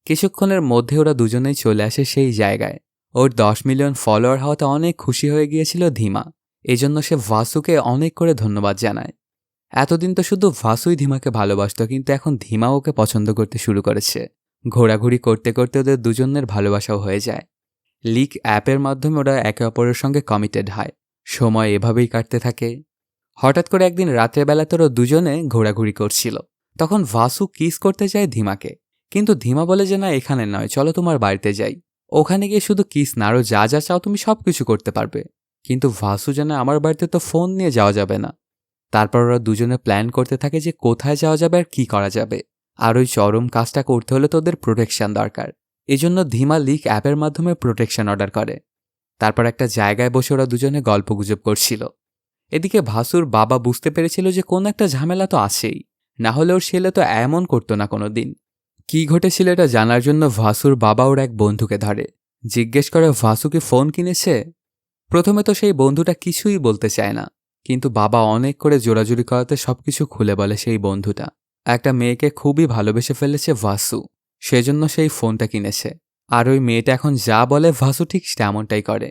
S1: কিছুক্ষণের মধ্যে ওরা দুজনেই চলে আসে সেই জায়গায়। ওর 10 মিলিয়ন ফলোয়ার হওয়াতে অনেক খুশি হয়ে গিয়েছিল ধীমা। এজন্য সে ভাসুকে অনেক করে ধন্যবাদ জানায়। এতদিন তো শুধু ভাসুই ধীমাকে ভালোবাসত, কিন্তু এখন ধীমা ওকে পছন্দ করতে শুরু করেছে। ঘোরাঘুরি করতে করতে ওদের দুজনের ভালোবাসাও হয়ে যায়। লিক অ্যাপের মাধ্যমে ওরা একে অপরের সঙ্গে কমিটেড হয়। সময় এভাবেই কাটতে থাকে। হঠাৎ করে একদিন রাত্রেবেলা তোরা দুজনে ঘোরাঘুরি করছিল। তখন ভাসু কিস করতে চায় ধীমাকে, কিন্তু ধীমা বলে যে না, এখানে নয়, চলো তোমার বাড়িতে যাই। ওখানে গিয়ে শুধু কিস না, আরও যা যা চাও তুমি সব কিছু করতে পারবে। কিন্তু ভাসু জানে আমার বাড়িতে তো ফোন নিয়ে যাওয়া যাবে না। তারপর ওরা দুজনে প্ল্যান করতে থাকে যে কোথায় যাওয়া যাবে আর কি করা যাবে। আর ওই চরম কাজটা করতে হলে তো ওদের প্রোটেকশন দরকার। এজন্য ধীমা লিক অ্যাপের মাধ্যমে প্রোটেকশন অর্ডার করে। তারপর একটা জায়গায় বসে ওরা দুজনে গল্পগুজব করছিল। এদিকে ভাসুর বাবা বুঝতে পেরেছিল যে কোন একটা ঝামেলা তো আছেই, না হলে ওর ছেলে তো এমন করতো না কোনো দিন। কি ঘটেছিল এটা জানার জন্য ভাসুর বাবা ওর এক বন্ধুকে ধরে। জিজ্ঞেস করে ভাসু কি ফোন কিনেছে। প্রথমে তো সেই বন্ধুটা কিছুই বলতে চায় না, কিন্তু বাবা অনেক করে জোরাজুরি করাতে সবকিছু খুলে বলে সেই বন্ধুটা। একটা মেয়েকে খুবই ভালোবেসে ফেলেছে ভাসু, সেজন্য সেই ফোনটা কিনেছে। আর ওই মেয়েটা এখন যা বলে ভাসু ঠিক তেমনটাই করে।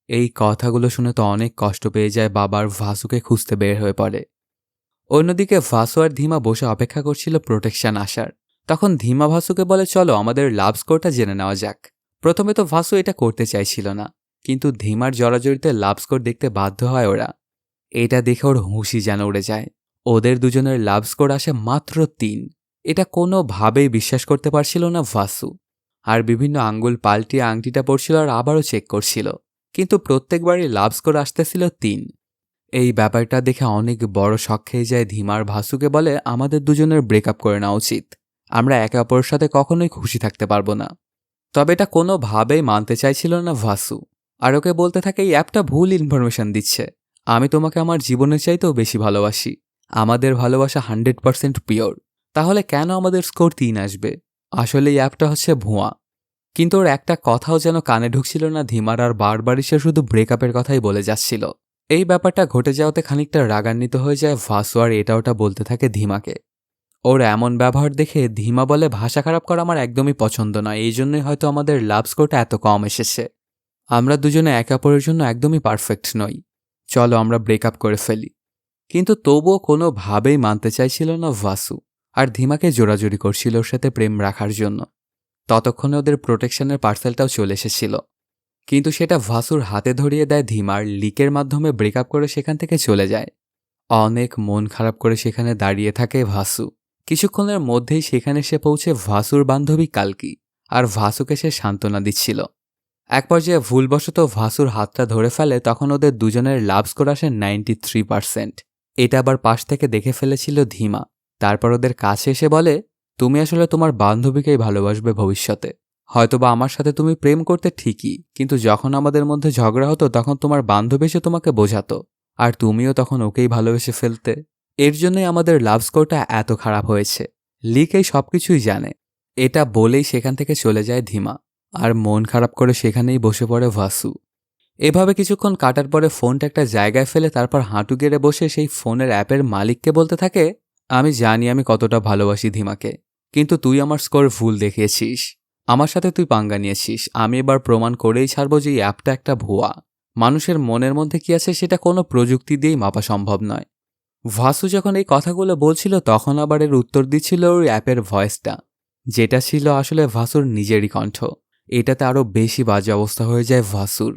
S1: এই কথাগুলো শুনে তো অনেক কষ্ট পেয়ে যায় বাবার। ভাসুকে খুঁজতে বের হয়ে পড়ে। অন্যদিকে ভাসু আর ধীমা বসে অপেক্ষা করছিল প্রোটেকশন আসার। তখন ধীমা ভাসুকে বলে চলো আমাদের লাভ স্কোরটা জেনে নেওয়া যাক। প্রথমে তো ভাসু এটা করতে চাইছিল না, কিন্তু ধীমার জড়াজড়িতে লাভ স্কোর দেখতে বাধ্য হয় ওরা। এটা দেখে ওর হুঁশি যেন উড়ে যায়। ওদের দুজনের লাভ স্কোর আসে মাত্র 3। এটা কোনোভাবেই বিশ্বাস করতে পারছিল না ভাসু। আর বিভিন্ন আঙ্গুল পাল্টিয়ে আংটিটা পড়ছিল আর আবারও চেক করছিল, কিন্তু প্রত্যেকবারই লাভ স্কোর আসতেছিল 3। এই ব্যাপারটা দেখে অনেক বড় শক খেয়ে যায় ধীমার। ভাসুকে বলে আমাদের দুজনের ব্রেকআপ করে নেওয়া উচিত। আমরা একে অপরের সাথে কখনোই খুশি থাকতে পারবো না। তবে এটা কোনোভাবেই মানতে চাইছিল না ভাসু। আর ওকে বলতে থাকে এই অ্যাপটা ভুল ইনফরমেশন দিচ্ছে। আমি তোমাকে আমার জীবনের চাইতেও বেশি ভালোবাসি। আমাদের ভালোবাসা 100% পিওর। তাহলে কেন আমাদের স্কোর 3 আসবে? আসলে এই অ্যাপটা হচ্ছে ভুয়া। কিন্তু ওর একটা কথাও যেন কানে ঢুকছিল না ধীমার, আর বারবারই সে শুধু ব্রেকআপের কথাই বলে যাচ্ছিল। এই ব্যাপারটা ঘটে যাওয়াতে খানিকটা রাগান্বিত হয়ে যায় ভাসু, আর এটা ওটা বলতে থাকে ধীমাকে। ওর এমন ব্যবহার দেখে ধীমা বলে ভাষা খারাপ করা আমার একদমই পছন্দ নয়, এই জন্যই হয়তো আমাদের লাভ স্কোরটা এত কম এসেছে। আমরা দুজনে একে অপরের জন্য একদমই পারফেক্ট নই। চলো আমরা ব্রেকআপ করে ফেলি। কিন্তু তবুও কোনোভাবেই মানতে চাইছিল না ভাসু, আর ধীমাকে জোরাজুরি করছিল ওর সাথে প্রেম রাখার জন্য। ততক্ষণে ওদের প্রোটেকশনের পার্সেলটাও চলে এসেছিল, কিন্তু সেটা ভাসুর হাতে ধরিয়ে দেয় ধীমার। লিকের মাধ্যমে ব্রেকআপ করে সেখান থেকে চলে যায়। অনেক মন খারাপ করে সেখানে দাঁড়িয়ে থাকে ভাসু। কিছুক্ষণের মধ্যেই সেখানে সে পৌঁছে ভাসুর বান্ধবী কালকি, আর ভাসুকে সে সান্ত্বনা দিচ্ছিল। এক পর্যায়ে ভুলবশত ভাসুর হাতটা ধরে ফেলে, তখন ওদের দুজনের লাভ স্কোর আসে 93%। এটা আবার পাশ থেকে দেখে ফেলেছিল ধীমা। তারপর ওদের কাছে এসে বলে, তুমি আসলে তোমার বান্ধবীকেই ভালোবাসবে ভবিষ্যতে। হয়তোবা আমার সাথে তুমি প্রেম করতে ঠিকই, কিন্তু যখন আমাদের মধ্যে ঝগড়া হতো তখন তোমার বান্ধবী এসে তোমাকে বোঝাতো, আর তুমিও তখন ওকেই ভালোবেসে ফেলতে। এর জন্যই আমাদের লাভ স্কোরটা এত খারাপ হয়েছে। লিক এই সবকিছুই জানে। এটা বলেই সেখান থেকে চলে যায় ধীমা, আর মন খারাপ করে সেখানেই বসে পড়ে ভাসু। এভাবে কিছুক্ষণ কাটার পরে ফোনটা একটা জায়গায় ফেলে তারপর হাঁটু গেড়ে বসে সেই ফোনের অ্যাপের মালিককে বলতে থাকে, আমি জানি আমি কতটা ভালোবাসি ধীমাকে, কিন্তু তুই আমার স্কোর ভুল দেখিয়েছিস। আমার সাথে তুই পাঙ্গা নিয়েছিস। আমি এবার প্রমাণ করেই ছাড়ব যে এই অ্যাপটা একটা ভুয়া। মানুষের মনের মধ্যে কি আছে সেটা কোনো প্রযুক্তি দিয়েই মাপা সম্ভব নয়। ভাসু যখন এই কথাগুলো বলছিল তখন আবার এর উত্তর দিচ্ছিল ওই অ্যাপের ভয়েসটা, যেটা ছিল আসলে ভাসুর নিজেরই কণ্ঠ। এটাতে আরও বেশি বাজে অবস্থা হয়ে যায় ভাসুর।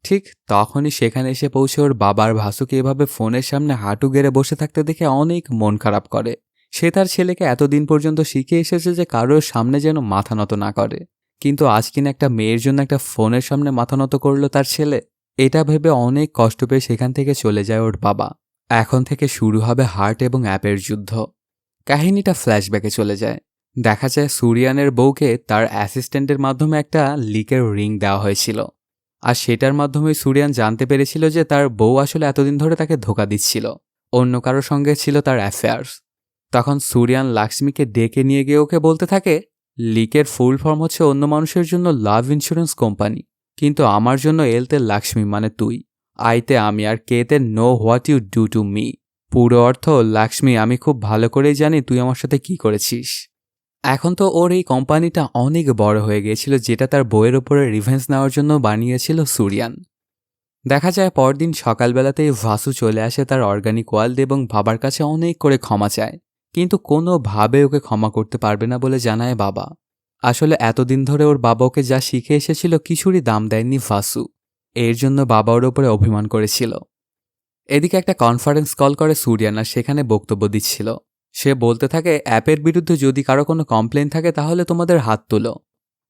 S1: ঠিক তখনই সেখানে এসে পৌঁছে ওর বাবার ভাসুকে এভাবে ফোনের সামনে হাঁটু গেড়ে বসে থাকতে দেখে অনেক মন খারাপ করে। সে তার ছেলেকে এতদিন পর্যন্ত শিখে এসেছে যে কারোর সামনে যেন মাথা নত না করে, কিন্তু আজ কিনা একটা মেয়ের জন্য একটা ফোনের সামনে মাথা নত করলো তার ছেলে। এটা ভেবে অনেক কষ্ট পেয়ে সেখান থেকে চলে যায় ওর বাবা। এখন থেকে শুরু হবে হার্ট এবং অ্যাপের যুদ্ধ। কাহিনীটা ফ্ল্যাশব্যাকে চলে যায়। দেখা যায় সুরিয়ানের বউকে তার অ্যাসিস্ট্যান্টের মাধ্যমে একটা লিকের রিং দেওয়া হয়েছিল, আর সেটার মাধ্যমে সুরিয়ান জানতে পেরেছিল যে তার বউ আসলে এতদিন ধরে তাকে ধোঁকা দিচ্ছিল, অন্য কারোর সঙ্গে ছিল তার অ্যাফেয়ার্স। তখন সুরিয়ান লাক্সমিকে ডেকে নিয়ে গিয়ে ওকে বলতে থাকে, লিকের ফুল ফর্ম হচ্ছে অন্য মানুষের জন্য লাভ ইন্স্যুরেন্স কোম্পানি, কিন্তু আমার জন্য এলতে লাক্সমি মানে তুই, আইতে আমি, আর কেতে know what you do to me. পুরো অর্থ, লাক্সমি আমি খুব ভালো করেই জানি তুই আমার সাথে কি করেছিস। এখন তো ওর এই কোম্পানিটা অনেক বড় হয়ে গিয়েছিল, যেটা তার বইয়ের ওপরে রিভেঞ্জ নেওয়ার জন্য বানিয়েছিল সুরিয়ান। দেখা যায় পরদিন সকালবেলাতেই ভাসু চলে আসে তার অর্গানিক ওয়ার্ল্ড এবং বাবার কাছে অনেক করে ক্ষমা চায়, কিন্তু কোনোভাবে ওকে ক্ষমা করতে পারবে না বলে জানায় বাবা। আসলে এতদিন ধরে ওর বাবা ওকে যা শিখে এসেছিল কিছুরই দাম দেয়নি ভাসু। এর জন্য বাবা ওর ওপরে অভিমান করেছিল। এদিকে একটা কনফারেন্স কল করে সুরিয়ান, আর সেখানে বক্তব্য দিচ্ছিল। সে বলতে থাকে, অ্যাপের বিরুদ্ধে যদি কারো কোনো কমপ্লেন থাকে তাহলে তোমাদের হাত তুলো।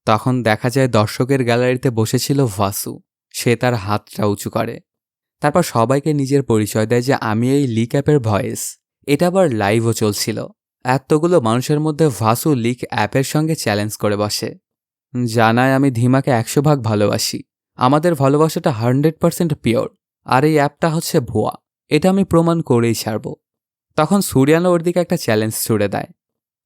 S1: তখন দেখা যায় দর্শকের গ্যালারিতে বসেছিল ভাসু। সে তার হাতটা উঁচু করে, তারপর সবাইকে নিজের পরিচয় দেয় যে আমি এই লিক অ্যাপের ভয়েস। এটা আবার লাইভও চলছিল। এতগুলো মানুষের মধ্যে ভাসু লিক অ্যাপের সঙ্গে চ্যালেঞ্জ করে বসে, জানায় আমি ধীমাকে 100 ভাগ ভালোবাসি। আমাদের ভালোবাসাটা 100% পিওর, আর এই অ্যাপটা হচ্ছে ভুয়া। এটা আমি প্রমাণ করেই ছাড়ব। তখন সুরিয়ানো ওর দিকে একটা চ্যালেঞ্জ ছুড়ে দেয়,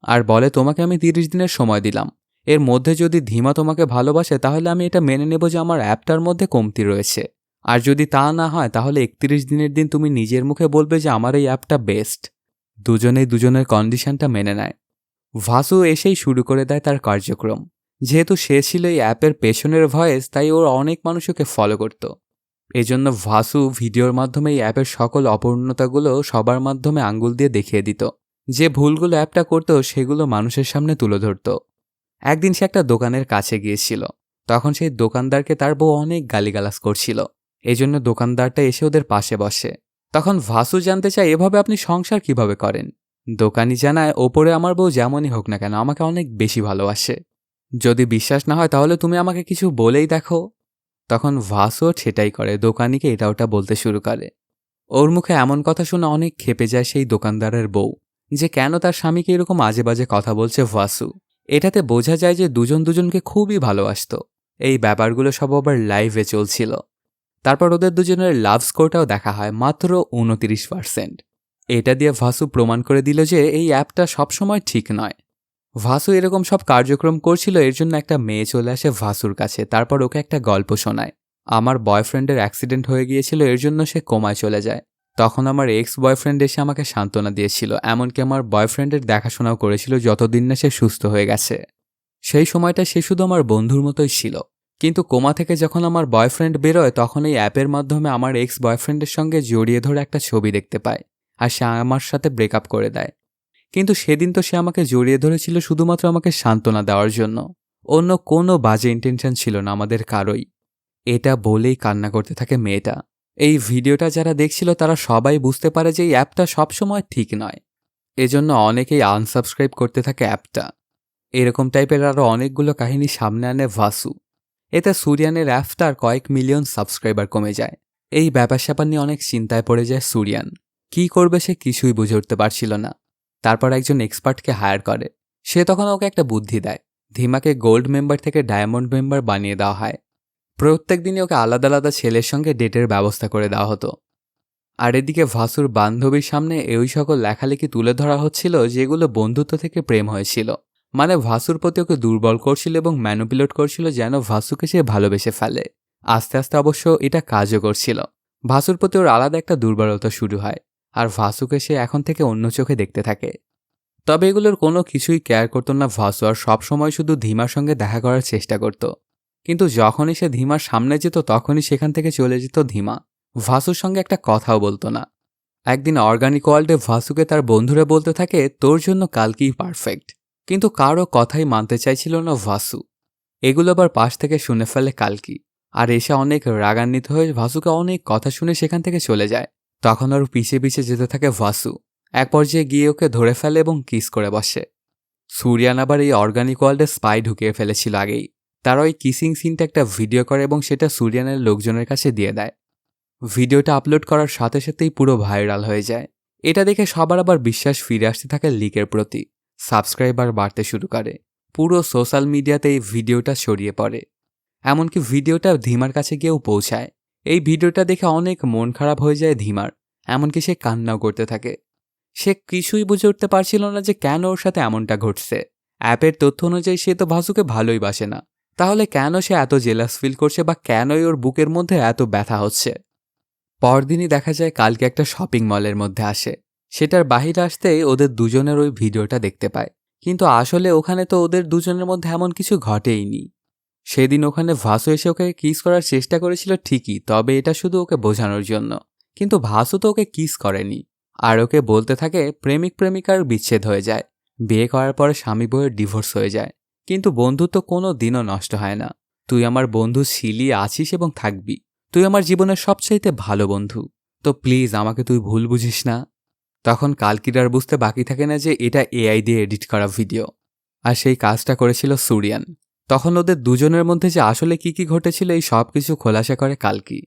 S1: আর বলে তোমাকে আমি 30 দিনের সময় দিলাম। এর মধ্যে যদি ধীমা তোমাকে ভালোবাসে তাহলে আমি এটা মেনে নেব যে আমার অ্যাপটার মধ্যে কমতি রয়েছে, আর যদি তা না হয় তাহলে 31 দিনের দিন তুমি নিজের মুখে বলবে যে আমার এই অ্যাপটা বেস্ট। দুজনেই দুজনের কন্ডিশনটা মেনে নেয়। ভাসু এসেই শুরু করে দেয় তার কার্যক্রম। যেহেতু সে ছিল এই অ্যাপের পেছনের ভয়েস, তাই ওর অনেক মানুষ ওকে ফলো করত। এজন্য ভাসু ভিডিওর মাধ্যমে এই অ্যাপের সকল অপূর্ণতাগুলো সবার মাধ্যমে আঙ্গুল দিয়ে দেখিয়ে দিত। যে ভুলগুলো অ্যাপটা করত সেগুলো মানুষের সামনে তুলে ধরত। একদিন সে একটা দোকানের কাছে গিয়েছিল। তখন সেই দোকানদারকে তার বউ অনেক গালিগালাজ করছিল। এজন্য দোকানদারটা এসে ওদের পাশে বসে। তখন ভাসু জানতে চায়, এভাবে আপনি সংসার কিভাবে করেন? দোকানি জানায়, ওপরে আমার বউ যেমনই হোক না কেন আমাকে অনেক বেশি ভালোবাসে। যদি বিশ্বাস না হয় তাহলে তুমি আমাকে কিছু বলেই দেখো। তখন ভাসুও সেটাই করে, দোকানিকে এটা ওটা বলতে শুরু করে। ওর মুখে এমন কথা শুনে অনেক ক্ষেপে যায় সেই দোকানদারের বউ, যে কেন তার স্বামীকে এরকম আজে বাজে কথা বলছে ভাসু। এটাতে বোঝা যায় যে দুজন দুজনকে খুবই ভালোবাসত। এই ব্যাপারগুলো সব আবার লাইভে চলছিল। তারপর ওদের দুজনের লাভ স্কোরটাও দেখা হয়, মাত্র 29%। এটা দিয়ে ভাসু প্রমাণ করে দিল যে এই অ্যাপটা সবসময় ঠিক নয়। ভাসু এরকম সব কার্যক্রম করছিল, এর জন্য একটা মেয়ে চলে আসে ভাসুর কাছে। তারপর ওকে একটা গল্প শোনায়। আমার বয়ফ্রেন্ডের অ্যাক্সিডেন্ট হয়ে গিয়েছিল, এর জন্য সে কোমায় চলে যায়। তখন আমার এক্স বয়ফ্রেন্ড এসে আমাকে সান্ত্বনা দিয়েছিল, এমনকি আমার বয়ফ্রেন্ডের দেখাশোনাও করেছিল যতদিন না সে সুস্থ হয়ে গেছে। সেই সময়টা সে শুধু আমার বন্ধুর মতোই ছিল। কিন্তু কোমা থেকে যখন আমার বয়ফ্রেন্ড বেরোয় তখন এই অ্যাপের মাধ্যমে আমার এক্স বয়ফ্রেন্ডের সঙ্গে জড়িয়ে ধরে একটা ছবি দেখতে পায়, আর সে আমার সাথে ব্রেকআপ করে দেয়। কিন্তু সেদিন তো সে আমাকে জড়িয়ে ধরেছিল শুধুমাত্র আমাকে সান্ত্বনা দেওয়ার জন্য। অন্য কোনো বাজে ইন্টেনশন ছিল না আমাদের কারোই। এটা বলেই কান্না করতে থাকে মেয়েটা। এই ভিডিওটা যারা দেখছিল তারা সবাই বুঝতে পারে যে এই অ্যাপটা সবসময় ঠিক নয়। এজন্য অনেকেই আনসাবস্ক্রাইব করতে থাকে অ্যাপটা। এরকম টাইপের আরও অনেকগুলো কাহিনী সামনে আনে ভাসু। এতে সুরিয়ানের অ্যাপটার কয়েক মিলিয়ন সাবস্ক্রাইবার কমে যায়। এই ব্যাপার-স্যাপার নিয়ে অনেক চিন্তায় পড়ে যায় সুরিয়ান। কি করবে সে কিছুই বুঝে উঠতে পারছিল না। তারপর একজন এক্সপার্টকে হায়ার করে। সে তখন ওকে একটা বুদ্ধি দেয়। ধিমাকে গোল্ড মেম্বার থেকে ডায়মন্ড মেম্বার বানিয়ে দেওয়া হয়। প্রত্যেক দিনই ওকে আলাদা আলাদা ছেলের সঙ্গে ডেটের ব্যবস্থা করে দেওয়া হতো। আর এদিকে ভাসুর বান্ধবীর সামনে এই সকল লেখালেখি তুলে ধরা হচ্ছিল যেগুলো বন্ধুত্ব থেকে প্রেম হয়েছিল। মানে ভাসুর প্রতি ওকে দুর্বল করছিল এবং ম্যানুপুলেট করছিল যেন ভাসুকে সে ভালোবেসে ফেলে। আস্তে আস্তে অবশ্য এটা কাজও করছিল। ভাসুর প্রতি ওর আলাদা একটা দুর্বলতা শুরু হয়। আর ভাসুকে সে এখন থেকে অন্য চোখে দেখতে থাকে। তবে এগুলোর কোনো কিছুই কেয়ার করতো না ভাসু, আর সবসময় শুধু ধিমার সঙ্গে দেখা করার চেষ্টা করত। কিন্তু যখনই সে ধিমার সামনে যেত তখনই সেখান থেকে চলে যেত ধিমা। ভাসুর সঙ্গে একটা কথাও বলতো না। একদিন অর্গানিক ওয়ার্ল্ডে ভাসুকে তার বন্ধুরা বলতে থাকে তোর জন্য কালকেই পারফেক্ট। কিন্তু কারো কথাই মানতে চাইছিল না ভাসু। এগুলো আবার পাশ থেকে শুনে ফেলে কালকি। আর এসে অনেক রাগান্বিত হয়ে ভাসুকে অনেক কথা শুনে সেখান থেকে চলে যায়। তখন ওর পিছে পিছে যেতে থাকে ভাসু। এক পর্যায়ে গিয়ে ওকে ধরে ফেলে এবং কিস করে বসে। সুরিয়ান আবার এই অর্গানিক ওয়ার্ল্ডে স্পাই ঢুকিয়ে ফেলেছিল আগেই। তারা ওই কিসিং সিনটা একটা ভিডিও করে এবং সেটা সুরিয়ানের লোকজনের কাছে দিয়ে দেয়। ভিডিওটা আপলোড করার সাথে সাথেই পুরো ভাইরাল হয়ে যায়। এটা দেখে সবার আবার বিশ্বাস ফিরে আসতে থাকে লিকের প্রতি। সাবস্ক্রাইবার বাড়তে শুরু করে। পুরো সোশ্যাল মিডিয়াতে এই ভিডিওটা ছড়িয়ে পড়ে। এমনকি ভিডিওটা ধিমার কাছে গিয়েও পৌঁছায়। এই ভিডিওটা দেখে অনেক মন খারাপ হয়ে যায় ধিমার। এমনকি সে কান্নাও করতে থাকে। সে কিছুই বুঝে উঠতে পারছিল না যে কেন ওর সাথে এমনটা ঘটছে। অ্যাপের তথ্য অনুযায়ী সে তো ভাসুকে ভালোই বাসে না। তাহলে কেন সে এত জেলাস ফিল করছে বা কেনই ওর বুকের মধ্যে এত ব্যথা হচ্ছে। পরদিনই দেখা যায় কালকে একটা শপিং মলের মধ্যে আসে। সেটার বাহিরে আসতেই ওদের দুজনের ওই ভিডিওটা দেখতে পায়। কিন্তু আসলে ওখানে তো ওদের দুজনের মধ্যে এমন কিছু ঘটেইনি। সেদিন ওখানে ভাসু এসে ওকে কিস করার চেষ্টা করেছিল ঠিকই, তবে এটা শুধু ওকে বোঝানোর জন্য। কিন্তু ভাসু তো ওকে কিস করেনি। আর ওকে বলতে থাকে প্রেমিক প্রেমিকার বিচ্ছেদ হয়ে যায়। বিয়ে করার পরে স্বামী বউয়ের ডিভোর্স হয়ে যায়। কিন্তু বন্ধুত্ব কোনো দিনও নষ্ট হয় না। তুই আমার বন্ধু ছিলি, আছিস এবং থাকবি। তুই আমার জীবনের সবচাইতে ভালো বন্ধু। তো প্লিজ আমাকে তুই ভুল বুঝিস না। তখন কালকির আর বুঝতে বাকি থাকে না যে এটা এআই দিয়ে এডিট করা ভিডিও। আর সেই কাজটা করেছিল সুরিয়ান। তখন ওদের দুজনের মধ্যে যে আসলে কি ঘটেছিল এই সব কিছু খোলাসা করে কালকি।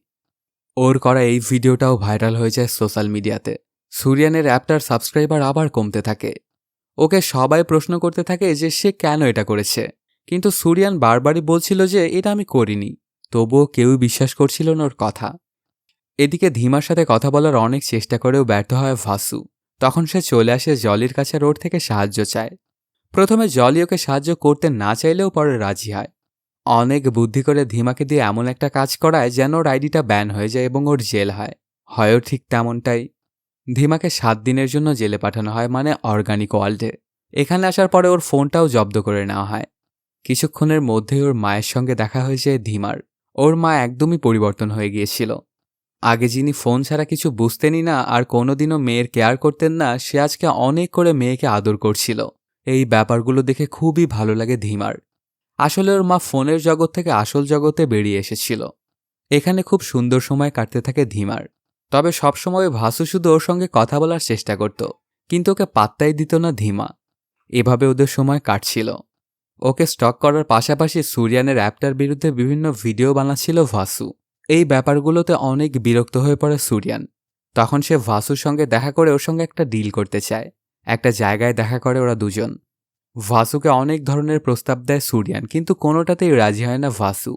S1: ওর করা এই ভিডিওটাও ভাইরাল হয়ে যায় সোশ্যাল মিডিয়াতে। সুরিয়ানের অ্যাপটার সাবস্ক্রাইবার আবার কমতে থাকে। ওকে সবাই প্রশ্ন করতে থাকে যে সে কেন এটা করেছে। কিন্তু সুরিয়ান বারবারই বলছিল যে এটা আমি করিনি। তবুও কেউই বিশ্বাস করছিল না ওর কথা। এদিকে ধিমার সাথে কথা বলার অনেক চেষ্টা করেও ব্যর্থ হয় ভাসু। তখন সে চলে আসে জলির কাছে, রোড থেকে সাহায্য চায়। প্রথমে জলি ওকে সাহায্য করতে না চাইলেও পরে রাজি হয়। অনেক বুদ্ধি করে ধিমাকে দিয়ে এমন একটা কাজ করায় যেন ওর আইডিটা ব্যান হয়ে যায় এবং ওর জেল হয়। হয়ও ঠিক তেমনটাই। ধিমাকে 7 দিনের জন্য জেলে পাঠানো হয়, মানে অর্গানিক ওয়ার্ল্ডে। এখানে আসার পরে ওর ফোনটাও জব্দ করে নেওয়া হয়। কিছুক্ষণের মধ্যেই ওর মায়ের সঙ্গে দেখা হয়ে যায় ধিমার। ওর মা একদমই পরিবর্তন হয়ে গিয়েছিল। আগে যিনি ফোন ছাড়া কিছু বুঝতেনই না আর কোনোদিনও মেয়ের কেয়ার করতেন না, সে আজকে অনেক করে মেয়েকে আদর করছিল। এই ব্যাপারগুলো দেখে খুবই ভালো লাগে ধিমার। আসলে ওর মা ফোনের জগৎ থেকে আসল জগতে বেরিয়ে এসেছিল। এখানে খুব সুন্দর সময় কাটতে থাকে ধিমার। তবে সবসময় ভাসু শুধু ওর সঙ্গে কথা বলার চেষ্টা করত, কিন্তু ওকে পাত্তাই দিত না ধিমা। এভাবে ওদের সময় কাটছিল। ওকে স্টক করার পাশাপাশি সুরিয়ানের অ্যাপটার বিরুদ্ধে বিভিন্ন ভিডিও বানাচ্ছিল ভাসু। এই ব্যাপারগুলোতে অনেক বিরক্ত হয়ে পড়ে সুরিয়ান। তখন সে ভাসুর সঙ্গে দেখা করে ওর সঙ্গে একটা ডিল করতে চায়। একটা জায়গায় দেখা করে ওরা দুজন। ভাসুকে অনেক ধরনের প্রস্তাব দেয় সুরিয়ান, কিন্তু কোনোটাতেই রাজি হয় না ভাসু।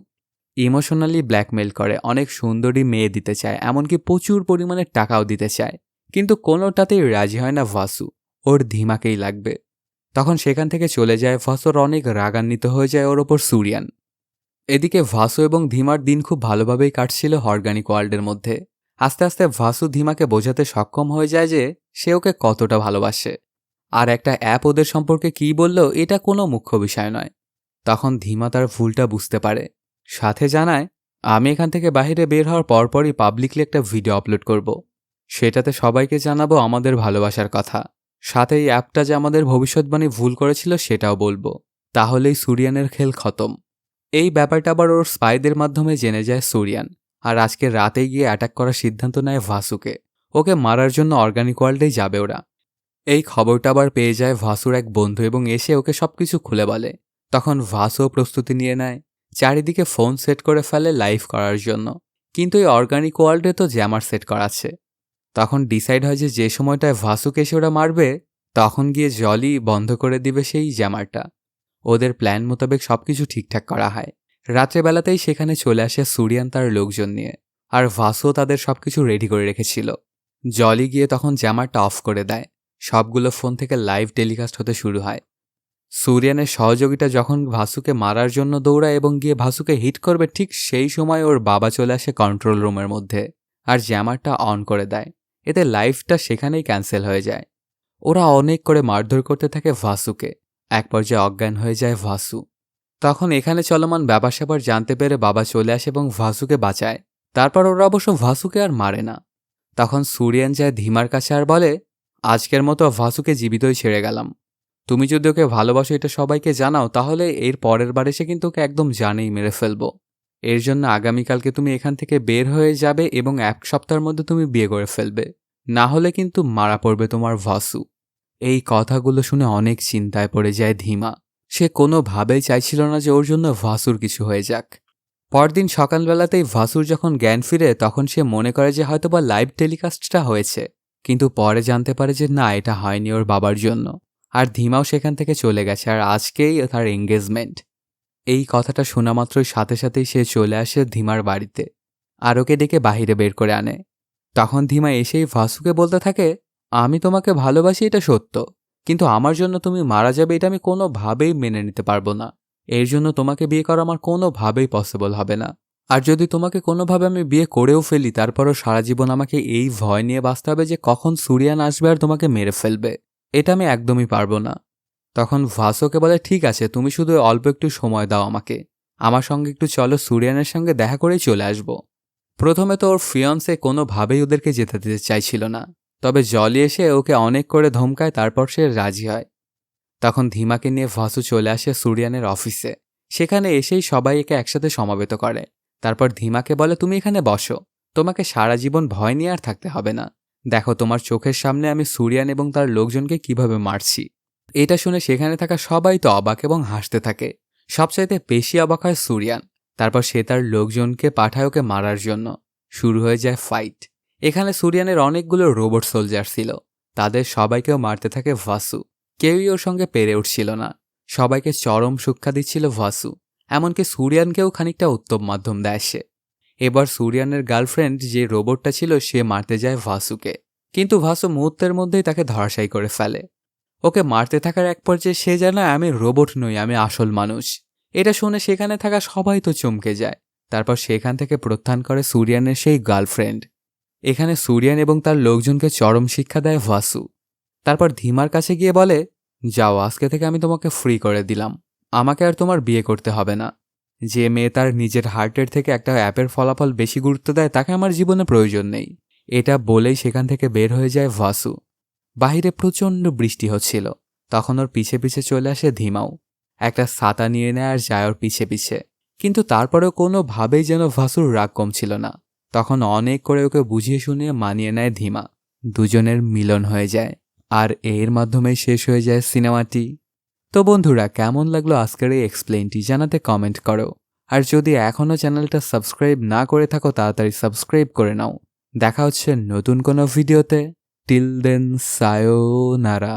S1: ইমোশনালি ব্ল্যাকমেইল করে, অনেক সুন্দরী মেয়ে দিতে চায়, এমনকি প্রচুর পরিমাণে টাকাও দিতে চায়। কিন্তু কোনোটাতেই রাজি হয় না ভাসু। ওর ধিমাকেই লাগবে। তখন সেখান থেকে চলে যায় ভাসুর। অনেক রাগান্বিত হয়ে যায় ওর ওপর সুরিয়ান। এদিকে ভাসু এবং ধিমার দিন খুব ভালোভাবেই কাটছিল অর্গানিক ওয়ার্ল্ডের মধ্যে। আস্তে আস্তে ভাসু ধিমাকে বোঝাতে সক্ষম হয়ে যায় যে সে ওকে কতটা ভালোবাসে। আর একটা অ্যাপ ওদের সম্পর্কে কী বলল এটা কোনো মুখ্য বিষয় নয়। তখন ধিমা তার ভুলটা বুঝতে পারে। সাথে জানায়, আমি এখান থেকে বাইরে বের হওয়ার পরপরই পাবলিকলি একটা ভিডিও আপলোড করব। সেটাতে সবাইকে জানাবো আমাদের ভালোবাসার কথা। সাথে এই অ্যাপটা যে আমাদের ভবিষ্যৎবাণী ভুল করেছিল সেটাও বলবো। তাহলেই সুরিয়ানের খেল খতম। এই ব্যাপারটা আবার ওর স্পাইদের মাধ্যমে জেনে যায় সুরিয়ান। আর আজকে রাতেই গিয়ে অ্যাটাক করার সিদ্ধান্ত নেয় ভাসুকে। ওকে মারার জন্য অর্গানিক ওয়ার্ল্ডেই যাবে ওরা। এই খবরটা আবার পেয়ে যায় ভাসুর এক বন্ধু এবং এসে ওকে সবকিছু খুলে বলে। তখন ভাসুও প্রস্তুতি নিয়ে নেয়, চারিদিকে ফোন সেট করে ফেলে লাইভ করার জন্য। কিন্তু এই অর্গানিক ওয়ার্ল্ডে তো জ্যামার সেট করা আছে। তখন ডিসাইড হয় যে সময়টায় ভাসুকে এসে ওরা মারবে তখন গিয়ে জলি বন্ধ করে দিবে সেই জ্যামারটা। ওদের প্ল্যান মোতাবেক সবকিছু ঠিকঠাক করা হয়। রাত্রেবেলাতেই সেখানে চলে আসে সুরিয়ান তার লোকজন নিয়ে, আর ভাসুও তাদের সবকিছু রেডি করে রেখেছিল। জলি গিয়ে তখন জ্যামারটা অফ করে দেয়। সবগুলো ফোন থেকে লাইভ টেলিকাস্ট হতে শুরু হয়। সুরিয়ানের সহযোগীটা যখন ভাসুকে মারার জন্য দৌড়ায় এবং গিয়ে ভাসুকে হিট করবে, ঠিক সেই সময় ওর বাবা চলে আসে কন্ট্রোল রুমের মধ্যে আর জ্যামারটা অন করে দেয়। এতে লাইভটা সেখানেই ক্যান্সেল হয়ে যায়। ওরা অনেক করে মারধর করতে থাকে ভাসুকে। এক পর্যায়ে অজ্ঞান হয়ে যায় ভাসু। তখন এখানে চলমান ব্যাপার স্যাপার জানতে পেরে বাবা চলে আসে এবং ভাসুকে বাঁচায়। তারপর ওরা অবশ্য ভাসুকে আর মারে না। তখন সুরিয়ান যায় ধিমার কাছে আর বলে, আজকের মতো ভাসুকে জীবিতই ছেড়ে গেলাম। তুমি যদি ওকে ভালোবাসো এটা সবাইকে জানাও, তাহলে এর পরের বার এসে কিন্তু ওকে একদম জানেই মেরে ফেলবো। এর জন্য আগামীকালকে তুমি এখান থেকে বের হয়ে যাবে এবং 1 সপ্তাহের মধ্যে তুমি বিয়ে করে ফেলবে, না হলে কিন্তু মারা পড়বে তোমার ভাসু। এই কথাগুলো শুনে অনেক চিন্তায় পড়ে যায় ধিমা। সে কোনোভাবেই চাইছিল না যে ওর জন্য ভাসুর কিছু হয়ে যাক। পরদিন সকালবেলাতেই ভাসুর যখন জ্ঞান ফিরে তখন সে মনে করে যে হয়তোবা লাইভ টেলিকাস্টটা হয়েছে, কিন্তু পরে জানতে পারে যে না, এটা হয়নি ওর বাবার জন্য। আর ধিমাও সেখান থেকে চলে গেছে আর আজকেই তার এঙ্গেজমেন্ট। এই কথাটা শোনা মাত্রই সাথে সাথেই সে চলে আসে ধিমার বাড়িতে আর ওকে ডেকে বাহিরে বের করে আনে। তখন ধিমা এসেই ভাসুকে বলতে থাকে, আমি তোমাকে ভালোবাসি এটা সত্য, কিন্তু আমার জন্য তুমি মারা যাবে এটা আমি কোনোভাবেই মেনে নিতে পারবো না। এর জন্য তোমাকে বিয়ে করা আমার কোনোভাবেই পসিবল হবে না। আর যদি তোমাকে কোনোভাবে আমি বিয়ে করেও ফেলি তারপরও সারা জীবন আমাকে এই ভয় নিয়ে বাঁচতে হবে যে কখন সুরিয়ান আসবে আর তোমাকে মেরে ফেলবে। এটা আমি একদমই পারবো না। তখন ভাসুকে বলে, ঠিক আছে, তুমি শুধু অল্প একটু সময় দাও আমাকে, আমার সঙ্গে একটু চলো, সুরিয়ানের সঙ্গে দেখা করেই চলে আসবো। প্রথমে তো ওর ফিয়ন্সে কোনোভাবেই ওদেরকে যেতে দিতে চাইছিল না, তবে জলি এসে ওকে অনেক করে ধমকায়, তারপর সে রাজি হয়। তখন ধিমাকে নিয়ে ভাসু চলে আসে সুরিয়ানের অফিসে। সেখানে এসেই সবাই একে একসাথে সমাবেত করে। তারপর ধিমাকে বলে, তুমি এখানে বসো, তোমাকে সারা জীবন ভয় নিয়ে আর থাকতে হবে না। দেখো তোমার চোখের সামনে আমি সুরিয়ান এবং তার লোকজনকে কিভাবে মারছি। এটা শুনে সেখানে থাকা সবাই তো অবাক এবং হাসতে থাকে। সবচাইতে বেশি অবাক হয় সুরিয়ান। তারপর সে তার লোকজনকে পাঠায় ওকে মারার জন্য। শুরু হয়ে যায় ফাইট। এখানে সুরিয়ানের অনেকগুলো রোবট সোলজার ছিল, তাদের সবাইকেও মারতে থাকে ভাসু। কেউই ওর সঙ্গে পেরে উঠছিল না। সবাইকে চরম শিক্ষা দিচ্ছিল ভাসু। এমনকি সুরিয়ানকেও খানিকটা উত্তম মাধ্যম দেয় সে। এবার সুরিয়ানের গার্লফ্রেন্ড যে রোবটটা ছিল সে মারতে যায় ভাসুকে, কিন্তু ভাসু মুহূর্তের মধ্যেই তাকে ধরাশায়ী করে ফেলে। ওকে মারতে থাকার এক পর্যায়ে সে জানায়, আমি রোবট নই, আমি আসল মানুষ। এটা শুনে সেখানে থাকা সবাই তো চমকে যায়। তারপর সেখান থেকে প্রত্যাহার করে সুরিয়ানের সেই গার্লফ্রেন্ড। এখানে সুরিয়ান এবং তার লোকজনকে চরম শিক্ষা দেয় ভাসু। তারপর ধিমার কাছে গিয়ে বলে, যাও, আজকে থেকে আমি তোমাকে ফ্রি করে দিলাম, আমাকে আর তোমার বিয়ে করতে হবে না। যে মেয়ে তার নিজের হার্টের থেকে একটা অ্যাপের ফলাফল বেশি গুরুত্ব দেয় তাকে আমার জীবনে প্রয়োজন নেই। এটা বলেই সেখান থেকে বের হয়ে যায় ভাসু। বাহিরে প্রচণ্ড বৃষ্টি হচ্ছিল। তখন ওর পিছে পিছে চলে আসে ধিমাও। একটা ছাতা নিয়ে নেয় আর যায় ওর পিছে পিছে। কিন্তু তারপরেও কোনোভাবেই যেন ভাসুর রাগ কমছিল না। তখন অনেক করে ওকে বুঝিয়ে শুনিয়ে মানিয়ে নেয় ধিমা। দুজনের মিলন হয়ে যায় আর এর মাধ্যমেই শেষ হয়ে যায় সিনেমাটি। তো বন্ধুরা, কেমন লাগলো আজকের এই এক্সপ্লেইনটি জানাতে কমেন্ট করো। আর যদি এখনও চ্যানেলটা সাবস্ক্রাইব না করে থাকো তাড়াতাড়ি সাবস্ক্রাইব করে নাও। দেখা হচ্ছে নতুন কোনো ভিডিওতে। Till then, সায়োনারা।